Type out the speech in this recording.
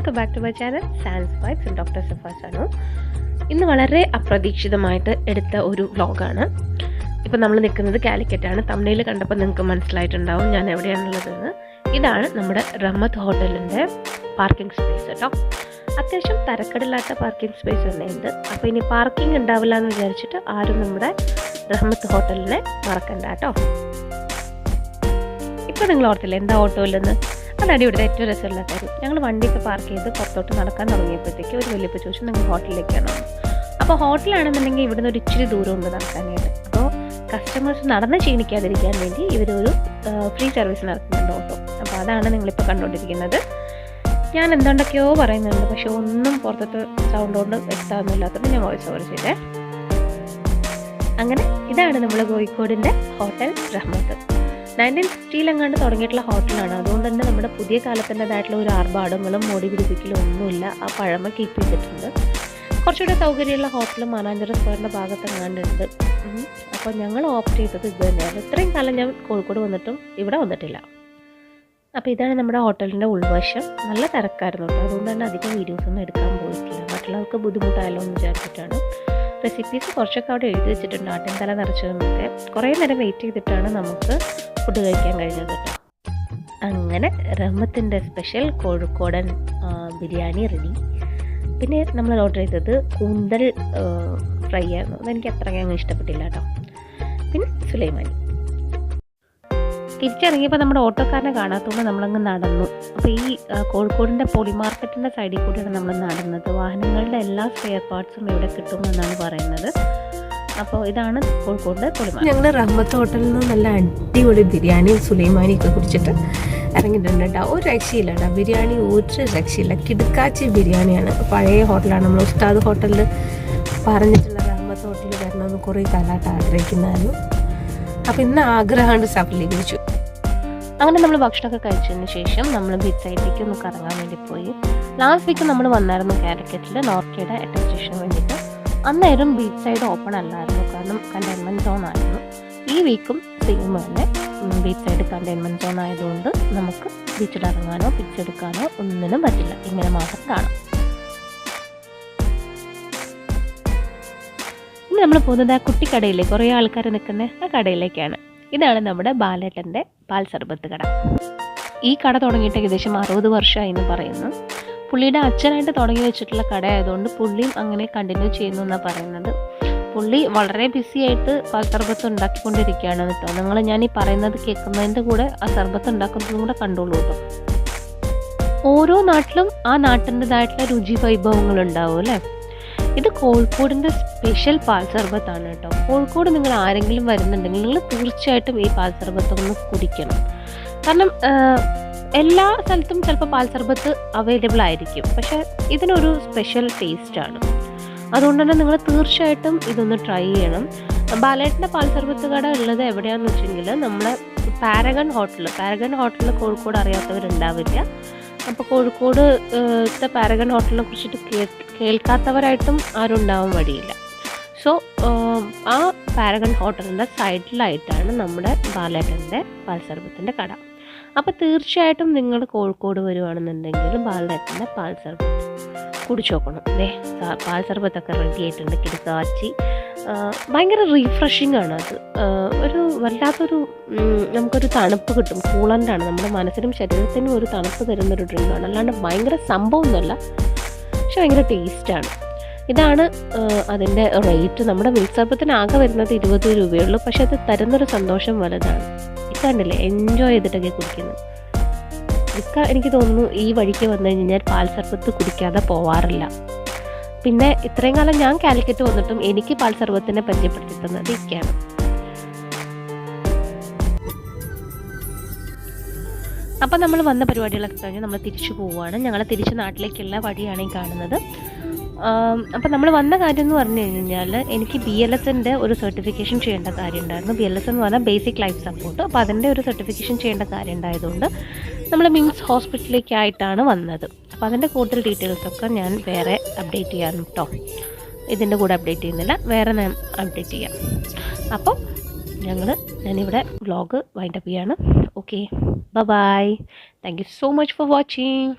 Welcome back to my channel science vibes and doctor Safas ആണ്. ഇന്ന് വളരെ അപ്രതീക്ഷിതമായിട്ട് എടുത്ത ഒരു വ്ലോഗാണ്. ഇപ്പം നമ്മൾ നിൽക്കുന്നത് കാലിക്കറ്റാണ്. തമിഴിൽ കണ്ടപ്പോൾ നിങ്ങൾക്ക് മനസ്സിലായിട്ടുണ്ടാവും ഞാൻ എവിടെയാണുള്ളതെന്ന്. ഇതാണ് നമ്മുടെ റഹ്മത്ത് ഹോട്ടലിൻ്റെ പാർക്കിംഗ് സ്പേസ് കേട്ടോ. അത്യാവശ്യം തരക്കടില്ലാത്ത പാർക്കിംഗ് സ്പേസ് തന്നെ ഉണ്ട്. അപ്പോൾ ഇനി പാർക്കിംഗ് ഉണ്ടാവില്ല എന്ന് വിചാരിച്ചിട്ട് ആരും നമ്മുടെ റഹ്മത്ത് ഹോട്ടലിനെ മറക്കണ്ട കേട്ടോ. ഇപ്പോൾ നിങ്ങൾ ഓർത്തില്ല എന്താ ഓട്ടോയിലെന്ന്? അതാണ് ഇവിടുത്തെ ഏറ്റവും രസമുള്ള കാര്യം. ഞങ്ങൾ വണ്ടിയൊക്കെ പാർക്ക് ചെയ്ത് പുറത്തോട്ട് നടക്കാൻ തുടങ്ങിയപ്പോഴത്തേക്ക് ഒരു വലിയപ്പോൾ ചോദിച്ചു നിങ്ങൾ ഹോട്ടലിലേക്കാണോ? അപ്പോൾ ഹോട്ടലാണെന്നുണ്ടെങ്കിൽ ഇവിടുന്ന് ഒരു ഇച്ചിരി ദൂരമുണ്ട് നടക്കാനായിട്ട്. അപ്പോൾ കസ്റ്റമേഴ്സ് നടന്ന് ക്ഷീണിക്കാതിരിക്കാൻ വേണ്ടി ഇവരൊരു ഫ്രീ സർവീസ് നടത്തുന്നുണ്ട് ഓട്ടോ. അപ്പോൾ അതാണ് നിങ്ങളിപ്പോൾ കണ്ടുകൊണ്ടിരിക്കുന്നത്. ഞാൻ എന്തുകൊണ്ടൊക്കെയോ പറയുന്നുണ്ട്, പക്ഷെ ഒന്നും പുറത്തത്തെ സൗണ്ട് കൊണ്ട് വ്യക്തമൊന്നുമില്ലാത്തത് ഞാൻ വോയിസ് ഓവർ ചെയ്തേ. അങ്ങനെ ഇതാണ് നമ്മൾ കോഴിക്കോടിൻ്റെ ഹോട്ടൽ റഹ്മത്ത്. 1960 എങ്ങാണ്ട് തുടങ്ങിയിട്ടുള്ള ഹോട്ടലാണ്. അതുകൊണ്ട് തന്നെ നമ്മുടെ പുതിയ കാലത്തിൻ്റെതായിട്ടുള്ള ഒരു ആർഭാടങ്ങളും മോടി പിടിപ്പിക്കലും ഒന്നുമില്ല. ആ പഴമ കീപ്പ് ചെയ്തിട്ടുണ്ട്. കുറച്ചുകൂടെ സൗകര്യമുള്ള ഹോട്ടൽ മാനാഞ്ചിറ സ്ക്വയറിൻ്റെ ഭാഗത്തെങ്ങാണ്ടുണ്ട്. അപ്പോൾ ഞങ്ങൾ ഓപ്റ്റ് ചെയ്തത് ഇത് തന്നെയാണ്. ഇത്രയും കാലം ഞാൻ കോഴിക്കോട് വന്നിട്ടും ഇവിടെ വന്നിട്ടില്ല. അപ്പോൾ ഇതാണ് നമ്മുടെ ഹോട്ടലിൻ്റെ ഉൾവശം. നല്ല തിരക്കായിരുന്നു കേട്ടോ. അതുകൊണ്ട് തന്നെ അധികം വീഡിയോസൊന്നും എടുക്കാൻ പോയിട്ടില്ല, മറ്റുള്ളവർക്ക് ബുദ്ധിമുട്ടായല്ലോ എന്ന് വിചാരിച്ചിട്ടാണ്. റെസിപ്പീസ് കുറച്ചൊക്കെ അവിടെ എഴുതി വെച്ചിട്ടുണ്ട്. ആട്ടിൻ തല നിറച്ചതെന്നൊക്കെ. കുറേ നേരം വെയിറ്റ് ചെയ്തിട്ടാണ് നമുക്ക് ഫുഡ് കഴിക്കാൻ കഴിഞ്ഞത് കേട്ടോ. അങ്ങനെ റഹ്മത്തിൻ്റെ സ്പെഷ്യൽ കോഴിക്കോടൻ ബിരിയാണി റെഡി. പിന്നെ നമ്മൾ ഓർഡർ ചെയ്തത് കൂന്തൽ ഫ്രൈ ആയിരുന്നു. അതെനിക്ക് അത്രയ്ക്ക് അങ്ങ് ഇഷ്ടപ്പെട്ടില്ല കേട്ടോ. പിന്നെ സുലൈമാനി. തിരിച്ചിറങ്ങിയപ്പോൾ നമ്മുടെ ഓട്ടോക്കാരനെ കാണാത്തതുകൊണ്ട് നമ്മളങ്ങ് നടന്നു. അപ്പോൾ ഈ കോഴിക്കോടിൻ്റെ പോളി മാർക്കറ്റിൻ്റെ സൈഡിൽ കൂടിയാണ് നമ്മൾ നടന്നത്. വാഹനങ്ങളുടെ എല്ലാ സ്പെയർ പാർട്സും ഇവിടെ കിട്ടുമെന്നാണ് പറയുന്നത്. അപ്പോൾ ഇതാണ് കോഴിക്കോടിൻ്റെ പോളി മാർക്കറ്റ്. ഞങ്ങൾ റഹ്മത്ത് ഹോട്ടലിൽ നിന്ന് നല്ല അടിപൊളി ബിരിയാണിയും സുലൈമാനിയൊക്കെ കുടിച്ചിട്ട് ഇറങ്ങിയിട്ടുണ്ട് കേട്ടോ. ഒരു രക്ഷയില്ല കേട്ടോ, ബിരിയാണി ഒരു രക്ഷയില്ല. കിടുക്കാച്ചി ബിരിയാണിയാണ്. പഴയ ഹോട്ടലാണ്. നമ്മൾ ഉസ്താദ് ഹോട്ടലിൽ പറഞ്ഞിട്ടുള്ള റഹ്മത്ത് ഹോട്ടലിൽ വരണമെന്ന് കുറേ കാലമായിട്ട് ആഗ്രഹിക്കുന്നതായിരുന്നു. അപ്പോൾ ഇന്ന് ആഗ്രഹം സഫലീകരിച്ചു. അങ്ങനെ നമ്മൾ ഭക്ഷണമൊക്കെ കഴിച്ചതിന് ശേഷം നമ്മൾ ബീച്ച് സൈഡിലേക്ക് ഒന്ന് കറങ്ങാൻ വേണ്ടി പോയി. ലാസ്റ്റ് വീക്ക് നമ്മൾ വന്നായിരുന്നു കാലിക്കറ്റിൽ നോർക്കയുടെ അറ്റസ്റ്റേഷന് വേണ്ടിയിട്ട്. അന്നേരം ബീച്ച് സൈഡ് ഓപ്പൺ അല്ലായിരുന്നു, കാരണം കണ്ടെയ്ൻമെൻറ്റ് സോൺ ആയിരുന്നു. ഈ വീക്കും സെയിം തന്നെ ബീച്ച് സൈഡ് കണ്ടെയ്ൻമെൻറ്റ് സോൺ ആയതുകൊണ്ട് നമുക്ക് ബീച്ചിൽ ഇറങ്ങാനോ പിക്ചർ എടുക്കാനോ ഒന്നിനും പറ്റില്ല. ഇങ്ങനെ മാത്രം കാണാം. ഇനി നമ്മൾ പോകുന്നത് ആ കുട്ടിക്കടയിലെ കുറേ ആൾക്കാർ നിൽക്കുന്ന ആ കടയിലേക്കാണ്. ഇതാണ് നമ്മുടെ ബാലേട്ടൻ്റെ പാൽ സർബത്ത് കട. ഈ കട തുടങ്ങിയിട്ട് ഏകദേശം 60 വർഷമായി എന്ന് പറയുന്നു. പുള്ളിയുടെ അച്ഛനായിട്ട് തുടങ്ങി വെച്ചിട്ടുള്ള കട ആയതുകൊണ്ട് പുള്ളിയും അങ്ങനെ കണ്ടിന്യൂ ചെയ്യുന്നു എന്നാണ് പറയുന്നത്. പുള്ളി വളരെ ബിസി ആയിട്ട് പാൽ സർബത്ത് ഉണ്ടാക്കിക്കൊണ്ടിരിക്കുകയാണ് കേട്ടോ. നിങ്ങൾ ഞാൻ ഈ പറയുന്നത് കേൾക്കുന്നതിൻ്റെ കൂടെ ആ സർബത്ത് ഉണ്ടാക്കുന്നതും കൂടെ കണ്ടോളൂ കേട്ടോ. ഓരോ നാട്ടിലും ആ നാട്ടിൻ്റെതായിട്ടുള്ള രുചി വൈഭവങ്ങളുണ്ടാവും അല്ലേ. ഇത് കോഴിക്കോടിൻ്റെ സ്പെഷ്യൽ പാൽ സർബത്താണ് കേട്ടോ. കോഴിക്കോട് നിങ്ങൾ ആരെങ്കിലും വരുന്നുണ്ടെങ്കിൽ നിങ്ങൾ തീർച്ചയായിട്ടും ഈ പാൽ സർബത്ത് ഒന്ന് കുടിക്കണം. കാരണം എല്ലാ സ്ഥലത്തും ചിലപ്പോൾ പാൽ സർബത്ത് അവൈലബിൾ ആയിരിക്കും, പക്ഷേ ഇതിനൊരു സ്പെഷ്യൽ ടേസ്റ്റാണ്. അതുകൊണ്ട് തന്നെ നിങ്ങൾ തീർച്ചയായിട്ടും ഇതൊന്ന് ട്രൈ ചെയ്യണം. ബാലേട്ടൻ്റെ പാൽ സർബത്ത് കട ഉള്ളത് എവിടെയാണെന്ന് വെച്ചെങ്കിൽ നമ്മളെ പാരഗൺ ഹോട്ടൽ കോഴിക്കോട് അറിയാത്തവരുണ്ടാവില്ല. അപ്പോൾ കോഴിക്കോട് പാരഗൺ ഹോട്ടലിനെ കുറിച്ചിട്ട് കേൾക്കാത്തവരായിട്ടും ആരും ഉണ്ടാവാൻ വഴിയില്ല. സോ ആ പാരഗൺ ഹോട്ടലിൻ്റെ സൈഡിലായിട്ടാണ് നമ്മുടെ ബാലേട്ടൻ്റെ പാൽ സർബത്തിൻ്റെ കട. അപ്പോൾ തീർച്ചയായിട്ടും നിങ്ങൾ കോഴിക്കോട് വരുവാണെന്നുണ്ടെങ്കിൽ ബാലേട്ടൻ്റെ പാൽ സർബത്ത് കുടിച്ചു നോക്കണം. പാൽ സർബത്തൊക്കെ റെഡി ആയിട്ടുണ്ട്. കിടക്കാച്ചി ഭയങ്കര റീഫ്രഷിംഗ് ആണ്. അത് ഒരു വല്ലാത്തൊരു നമുക്കൊരു തണുപ്പ് കിട്ടും. കൂളൻ്റാണ്. നമ്മുടെ മനസ്സിനും ശരീരത്തിനും ഒരു തണുപ്പ് തരുന്നൊരു ഡ്രിങ്കാണ്. അല്ലാണ്ട് ഭയങ്കര സംഭവമൊന്നുമല്ല, പക്ഷെ ഭയങ്കര ടേസ്റ്റാണ്. ഇതാണ് അതിൻ്റെ റേറ്റ്. നമ്മുടെ മിൽക്ക് സർബത്തിന് ആകെ വരുന്നത് 20 രൂപയുള്ളൂ, പക്ഷെ അത് തരുന്നൊരു സന്തോഷം വലുതാണ്. ഇക്കണ്ടില്ലേ എൻജോയ് ചെയ്തിട്ടൊക്കെ കുടിക്കുന്നത്. എനിക്ക് തോന്നുന്നു ഈ വഴിക്ക് വന്നു കഴിഞ്ഞാൽ പാൽ സർബത്ത് കുടിക്കാതെ പോവാറില്ല. പിന്നെ ഇത്രയും കാലം ഞാൻ കാലിക്കറ്റ് വന്നിട്ടും എനിക്ക് പാൽ സർബത്തിനെ പരിചയപ്പെടുത്തി തന്നത് ഇക്കാണ്. അപ്പം നമ്മൾ വന്ന പരിപാടികളൊക്കെ കഴിഞ്ഞ് നമ്മൾ തിരിച്ചു പോവുകയാണ്. ഞങ്ങൾ തിരിച്ച് നാട്ടിലേക്കുള്ള വഴിയാണ് ഈ കാണുന്നത്. അപ്പം നമ്മൾ വന്ന കാര്യം എന്ന് പറഞ്ഞു കഴിഞ്ഞാൽ എനിക്ക് BLSൻ്റെ ഒരു സർട്ടിഫിക്കേഷൻ ചെയ്യേണ്ട കാര്യം ഉണ്ടായിരുന്നു. BLS എന്ന് പറഞ്ഞാൽ ബേസിക് ലൈഫ് സപ്പോർട്ട്. അപ്പോൾ അതിൻ്റെ ഒരു സർട്ടിഫിക്കേഷൻ ചെയ്യേണ്ട കാര്യം ഉണ്ടായതുകൊണ്ട് നമ്മൾ മിംസ് ഹോസ്പിറ്റലിലേക്കായിട്ടാണ് വന്നത്. അപ്പോൾ അതിൻ്റെ കൂടുതൽ ഡീറ്റെയിൽസൊക്കെ ഞാൻ വേറെ അപ്ഡേറ്റ് ചെയ്യാൻ കേട്ടോ. ഇതിൻ്റെ കൂടെ അപ്ഡേറ്റ് ചെയ്യുന്നില്ല, വേറെ ഞാൻ അപ്ഡേറ്റ് ചെയ്യാം. അപ്പോൾ ഞാനിവിടെ വ്ലോഗ് വൈൻഡപ്പ് ചെയ്യാണ്. Okay, bye. Thank you so much for watching.